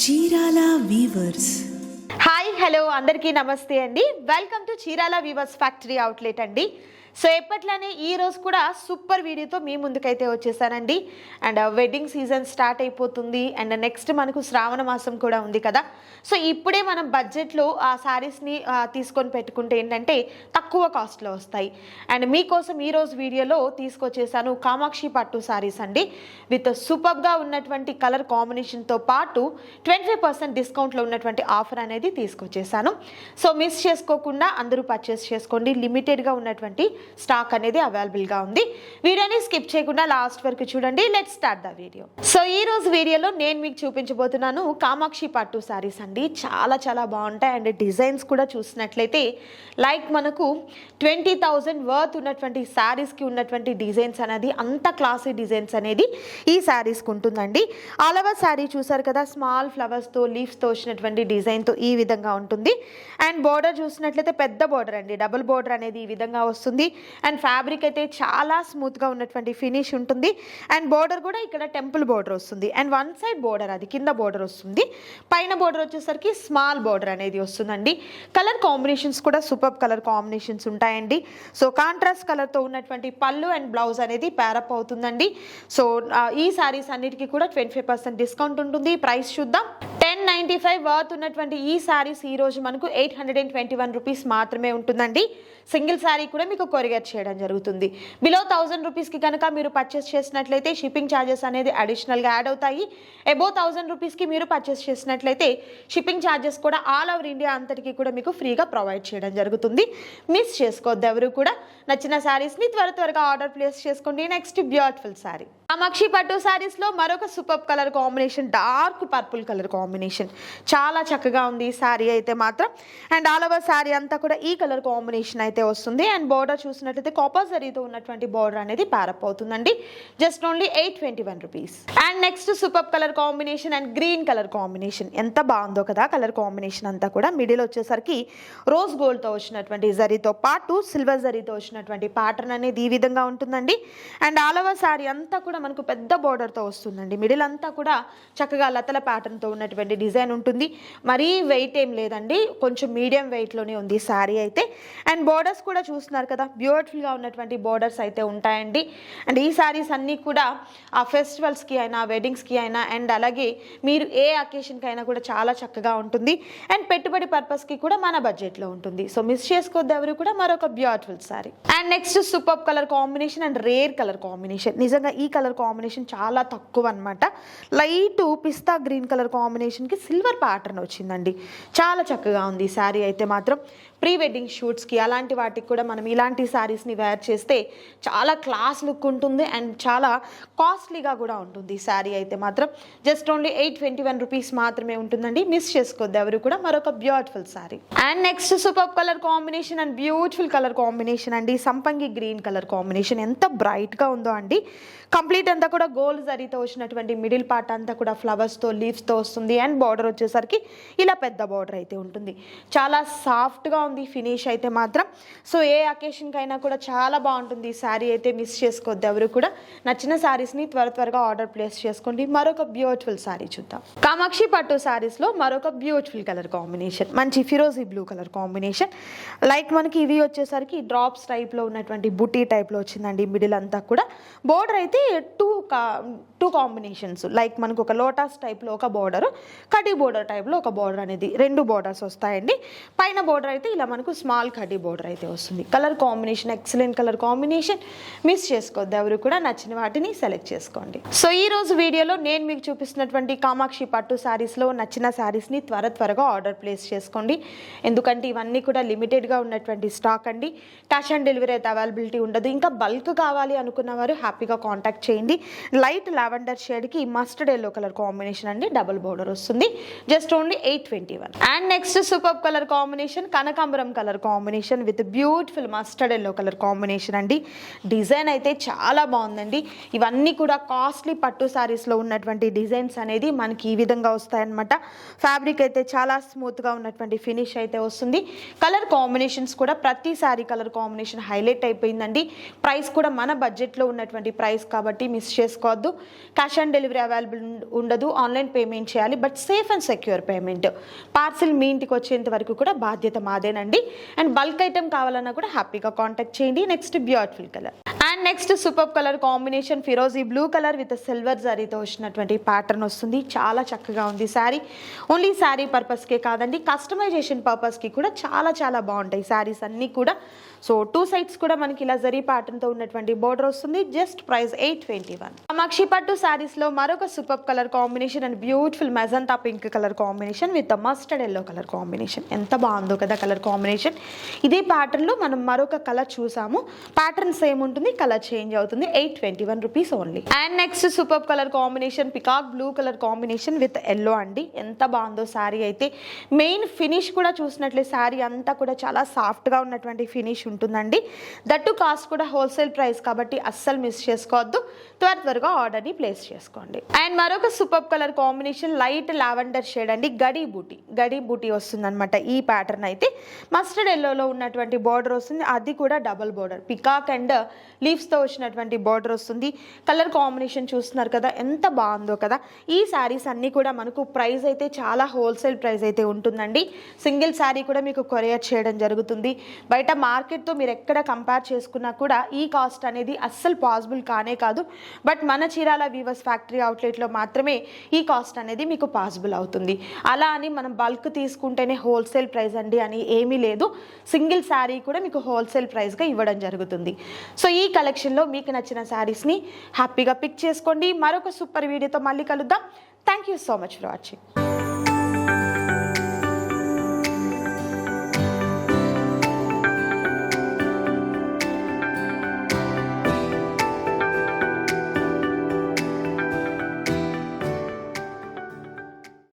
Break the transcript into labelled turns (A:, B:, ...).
A: Chirala weavers.
B: Hi hello అందరికీ నమస్తే అండి. Welcome to Chirala weavers factory outlet అండి. సో ఎప్పట్లానే ఈ రోజు కూడా సూపర్ వీడియోతో మీ ముందుకైతే వచ్చేసానండి. అండ్ వెడ్డింగ్ సీజన్ స్టార్ట్ అయిపోతుంది అండ్ నెక్స్ట్ మనకు శ్రావణ మాసం కూడా ఉంది కదా. సో ఇప్పుడే మనం బడ్జెట్లో ఆ శారీస్ని తీసుకొని పెట్టుకుంటే ఏంటంటే తక్కువ కాస్ట్లో వస్తాయి. అండ్ మీకోసం ఈరోజు వీడియోలో తీసుకొచ్చేసాను కామాక్షి పట్టు శారీస్ అండి. విత్ సూపర్గా ఉన్నటువంటి కలర్ కాంబినేషన్తో పాటు 25% డిస్కౌంట్లో ఉన్నటువంటి ఆఫర్ అనేది తీసుకొచ్చేసాను. సో మిస్ చేసుకోకుండా అందరూ పర్చేస్ చేసుకోండి. లిమిటెడ్గా ఉన్నటువంటి స్టాక్ అనేది అవైలబుల్గా ఉంది. వీడియోని స్కిప్ చేయకుండా లాస్ట్ వరకు చూడండి. Let's start the video. So ఈ రోజు వీడియోలో నేను మీకు చూపించబోతున్నాను కామాక్షి పట్టు శారీస్ అండి. చాలా చాలా బాగుంటాయి అండ్ డిజైన్స్ కూడా చూసినట్లయితే లైక్ మనకు 20,000 వర్త్ ఉన్నటువంటి శారీస్కి ఉన్నటువంటి డిజైన్స్ అనేది అంత క్లాసీ డిజైన్స్ అనేది ఈ శారీస్కి ఉంటుందండి. ఆల్ ఓవర్ శారీ చూసారు కదా, స్మాల్ ఫ్లవర్స్తో లీవ్స్తో వచ్చినటువంటి డిజైన్తో ఈ విధంగా ఉంటుంది. అండ్ బోర్డర్ చూసినట్లయితే పెద్ద బోర్డర్ అండి, డబుల్ బోర్డర్ అనేది ఈ విధంగా వస్తుంది. అండ్ ఫ్యాబ్రిక్ అయితే చాలా స్మూత్గా ఉన్నటువంటి ఫినిష్ ఉంటుంది. అండ్ బోర్డర్ కూడా ఇక్కడ టెంపుల్ బోర్డర్ వస్తుంది. అండ్ వన్ సైడ్ బోర్డర్ అది కింద బోర్డర్ వస్తుంది. పైన బోర్డర్ వచ్చేసరికి స్మాల్ బోర్డర్ అనేది వస్తుందండి. కలర్ కాంబినేషన్స్ కూడా సూపర్ కలర్ కాంబినేషన్స్ ఉంటాయండి. సో కాంట్రాస్ట్ కలర్తో ఉన్నటువంటి పళ్ళు అండ్ బ్లౌజ్ అనేది ప్యారప్ అవుతుందండి. సో ఈ శారీస్ అన్నిటికీ కూడా 25% డిస్కౌంట్ ఉంటుంది. ప్రైస్ చూద్దాం. 1095 వర్త్ ఉన్నటువంటి ఈ శారీస్ ఈరోజు మనకు 821 రూపీస్ మాత్రమే ఉంటుందండి. సింగిల్ శారీ కూడా మీకు కొరియర్ చేయడం జరుగుతుంది. బిలో 1000 రూపీస్కి కనుక మీరు పర్చేస్ చేసినట్లయితే షిప్పింగ్ ఛార్జెస్ అనేది అడిషనల్గా యాడ్ అవుతాయి. అబో 1000 రూపీస్కి మీరు పర్చేస్ చేసినట్లయితే షిప్పింగ్ ఛార్జెస్ కూడా ఆల్ ఓవర్ ఇండియా అంతటికీ కూడా మీకు ఫ్రీగా ప్రొవైడ్ చేయడం జరుగుతుంది. మిస్ చేసుకోవద్దు ఎవరు కూడా. నచ్చిన శారీస్ని త్వరగా ఆర్డర్ ప్లేస్ చేసుకోండి. నెక్స్ట్ బ్యూటిఫుల్ శారీ కామాక్షి పట్టు శారీస్లో మరొక super colour combination, dark purple colour combination. చాలా చక్కగా ఉంది ఈ శారీ అయితే మాత్రం. అండ్ ఆల్ ఓవర్ శారీ అంతా కూడా ఈ కలర్ కాంబినేషన్ అయితే వస్తుంది. అండ్ బోర్డర్ చూసినట్లయితే కాపర్ జరీతో ఉన్నటువంటి బోర్డర్ అనేది ప్యారప్ అవుతుందండి. Just only 821 rupees. And next super colour combination and green colour combination. ఎంత బాగుందో కదా కలర్ కాంబినేషన్ అంతా కూడా. మిడిల్ వచ్చేసరికి రోజ్ గోల్డ్తో వచ్చినటువంటి జరీతో పాటు సిల్వర్ జరీతో వచ్చినటువంటి ప్యాటర్న్ అనేది ఈ విధంగా ఉంటుందండి. అండ్ ఆల్ ఓవర్ శారీ అంతా కూడా మనకు పెద్ద బోర్డర్తో వస్తుందండి. మిడిల్ అంతా కూడా చక్కగా లతల ప్యాటర్న్తో ఉన్నటువంటి డిజైన్ ఉంటుంది. మరీ వెయిట్ ఏం లేదండి, కొంచెం మీడియం వెయిట్లోనే ఉంది శారీ అయితే. అండ్ బోర్డర్స్ కూడా చూస్తున్నారు కదా, బ్యూటిఫుల్గా ఉన్నటువంటి బోర్డర్స్ అయితే ఉంటాయండి. అండ్ ఈ శారీస్ అన్నీ కూడా ఆ ఫెస్టివల్స్కి అయినా వెడ్డింగ్స్కి అయినా అండ్ అలాగే మీరు ఏ అకేషన్కి అయినా కూడా చాలా చక్కగా ఉంటుంది. అండ్ పెట్టుబడి పర్పస్కి కూడా మన బడ్జెట్లో ఉంటుంది. సో మిస్ చేసుకోవద్దు ఎవరు కూడా. మరొక beautiful sari. And next super colour combination and rare colour combination. నిజంగా ఈ కలర్ కాంబినేషన్ చాలా తక్కువ అనమాట. లైట్ పిస్తా గ్రీన్ కలర్ కాంబినేషన్కి సిల్వర్ ప్యాటర్న్ వచ్చిందండి. చాలా చక్కగా ఉంది ఈ శారీ అయితే మాత్రం. ప్రీ వెడ్డింగ్ షూట్స్కి అలాంటి వాటికి కూడా మనం ఇలాంటి శారీస్ని వేర్ చేస్తే చాలా క్లాస్ లుక్ ఉంటుంది అండ్ చాలా కాస్ట్లీగా కూడా ఉంటుంది ఈ శారీ అయితే మాత్రం. జస్ట్ ఓన్లీ 821 రూపీస్ మాత్రమే ఉంటుందండి. మిస్ చేసుకోవద్దు ఎవరు కూడా. మరొక beautiful sari. And next super colour combination and beautiful colour combination అండి. సంపంగి గ్రీన్ కలర్ కాంబినేషన్. ఎంత బ్రైట్గా ఉందో అండి. కంప్లీట్ అంతా కూడా గోల్డ్ జరీతో వచ్చినటువంటి మిడిల్ పార్ట్ అంతా కూడా ఫ్లవర్స్తో లీవ్స్తో వస్తుంది. అండ్ బార్డర్ వచ్చేసరికి ఇలా పెద్ద బార్డర్ అయితే ఉంటుంది. చాలా సాఫ్ట్గా ఉంది ఫినిష్ అయితే మాత్రం. సో ఏ అకేషన్కి అయినా కూడా చాలా బాగుంటుంది ఈ శారీ అయితే. మిస్ చేసుకోవద్దు ఎవరు కూడా. నచ్చిన శారీస్ని త్వరగా ఆర్డర్ ప్లేస్ చేసుకోండి. మరొక బ్యూటిఫుల్ శారీ చూద్దాం. కామాక్షి పట్టు శారీస్లో మరొక బ్యూటిఫుల్ కలర్ కాంబినేషన్, మంచి ఫిరోజీ బ్లూ కలర్ కాంబినేషన్. లైక్ మనకి ఇవి వచ్చేసరికి డ్రాప్స్ టైప్లో ఉన్నటువంటి బుటీ టైప్లో వచ్చిందండి. మిడిల్ అంతా కూడా బోర్డర్ అయితే టూ కాంబినేషన్స్. లైక్ మనకు ఒక లోటస్ టైప్లో ఒక బోర్డర్, కడ్డీ బోర్డర్ టైప్లో ఒక బోర్డర్ అనేది, రెండు బోర్డర్స్ వస్తాయండి. పైన బోర్డర్ అయితే ఇలా మనకు స్మాల్ కడ్డీ బోర్డర్ అయితే వస్తుంది. Colour combination excellent colour combination. Miss చేసుకోవద్దు ఎవరు కూడా. నచ్చిన వాటిని సెలెక్ట్ చేసుకోండి. సో ఈ రోజు వీడియోలో నేను మీకు చూపిస్తున్నటువంటి కామాక్షి పట్టు శారీస్లో నచ్చిన శారీస్ని త్వరగా ఆర్డర్ ప్లేస్ చేసుకోండి. ఎందుకంటే ఇవన్నీ కూడా లిమిటెడ్గా ఉన్నటువంటి స్టాక్ అండి. క్యాష్ ఆన్ డెలివరీ అయితే అవైలబిలిటీ ఉండదు. ఇంకా బల్క్ కావాలి అనుకున్న వారు హ్యాపీగా కాంటాక్ట్ చేయండి. లైట్ లావెండర్ షేడ్కి మస్టర్డ్ ఎల్లో కలర్ కాంబినేషన్ అండి. డబుల్ బోర్డర్ వస్తుంది. Just only 821. And next super colour combination కనకాంబరం colour combination with beautiful mustard yellow colour combination అండి. డిజైన్ అయితే చాలా బాగుందండి. ఇవన్నీ కూడా కాస్ట్లీ పట్టు శారీస్లో ఉన్నటువంటి డిజైన్స్ అనేది మనకి ఈ విధంగా వస్తాయన్నమాట. ఫ్యాబ్రిక్ అయితే చాలా స్మూత్గా ఉన్నటువంటి ఫినిష్ అయితే వస్తుంది. కలర్ కాంబినేషన్స్ కూడా ప్రతి శారీ కలర్ కాంబినేషన్ హైలైట్ అయిపోయిందండి. ప్రైస్ కూడా మన బడ్జెట్లో ఉన్నటువంటి ప్రైస్ కాబట్టి కాబట్టి మిస్ చేసుకోవద్దు. క్యాష్ ఆన్ డెలివరీ అవైలబుల్ ఉండదు, ఆన్లైన్ పేమెంట్ చేయాలి. But safe and secure payment. Parcel మీ ఇంటికి వచ్చేంత వరకు కూడా బాధ్యత మాదేనండి. అండ్ బల్క్ ఐటమ్ కావాలన్నా కూడా హ్యాపీగా కాంటాక్ట్ చేయండి. Next beautiful colour and next super colour combination ఫిరోజీ బ్లూ కలర్ విత్ సిల్వర్ జరీతో వచ్చినటువంటి ప్యాటర్న్ వస్తుంది. చాలా చక్కగా ఉంది శారీ. ఓన్లీ శారీ పర్పస్కే కాదండి, కస్టమైజేషన్ పర్పస్కి కూడా చాలా చాలా బాగుంటాయి శారీస్ అన్నీ కూడా. సో 2 సైడ్స్ కూడా మనకి ఇలా జరీ ప్యాటర్న్తో ఉన్నటువంటి బోర్డర్ వస్తుంది. Just price 821. కామాక్షి పట్టు శారీస్లో మరొక super colour combination and beautiful magenta pink colour combination with mustard yellow colour combination. ఎంత బాగుందో కదా కలర్ కాంబినేషన్. ఇదే ప్యాటర్న్లో మనం మరొక కలర్ చూసాము. ప్యాటర్న్ సేమ్ ఉంటుంది, కలర్ చేంజ్ అవుతుంది. 821 rupees only. And next super colour combination peacock blue colour combination with yellow అండి. ఎంత బాగుందో శారీ అయితే. మెయిన్ ఫినిష్ కూడా చూసినట్లే శారీ అంతా కూడా చాలా సాఫ్ట్గా ఉన్నటువంటి ఫినిష్ ఉంటుందండి. దట్టు కాస్ట్ కూడా హోల్సేల్ ప్రైస్ కాబట్టి అస్సలు మిస్ చేసుకోవద్దు. త్వరగా ఆర్డర్ని ప్లేస్ చేసుకోండి. అండ్ మరొక super colour combination light lavender shade అండి. గడి బూటీ వస్తుంది అనమాట. ఈ ప్యాటర్న్ అయితే మస్టర్డ్ ఎల్లోలో ఉన్నటువంటి బోర్డర్ వస్తుంది. అది కూడా డబుల్ బోర్డర్ పికాక్ అండ్ లీవ్స్తో వచ్చినటువంటి బోర్డర్ వస్తుంది. కలర్ కాంబినేషన్ చూస్తున్నారు కదా, ఎంత బాగుందో కదా. ఈ శారీస్ అన్నీ కూడా మనకు ప్రైస్ అయితే చాలా హోల్సేల్ ప్రైస్ అయితే ఉంటుందండి. సింగిల్ శారీ కూడా మీకు కొరియర్ చేయడం జరుగుతుంది. బయట మార్కెట్తో మీరు ఎక్కడ కంపేర్ చేసుకున్నా కూడా ఈ కాస్ట్ అనేది అస్సలు పాసిబుల్ కానే కాదు. బట్ మన చీరాల వీవర్స్ ఫ్యాక్టరీ అవుట్లెట్లో మాత్రమే ఈ కాస్ట్ అనేది మీకు పాసిబుల్ అవుతుంది. అలా అని మనం బల్క్ తీసుకుంటేనే హోల్సేల్ ప్రైస్ అండి అని ఏమీ లేదు. సింగిల్ శారీ కూడా మీకు హోల్సేల్ ప్రైస్గా ఇవ్వడం జరుగుతుంది. సో ఈ కలెక్షన్లో మీకు నచ్చిన శారీస్ని హ్యాపీగా పిక్ చేసుకోండి. మరొక సూపర్ వీడియోతో మళ్ళీ కలుద్దాం. Thank you so much for watching.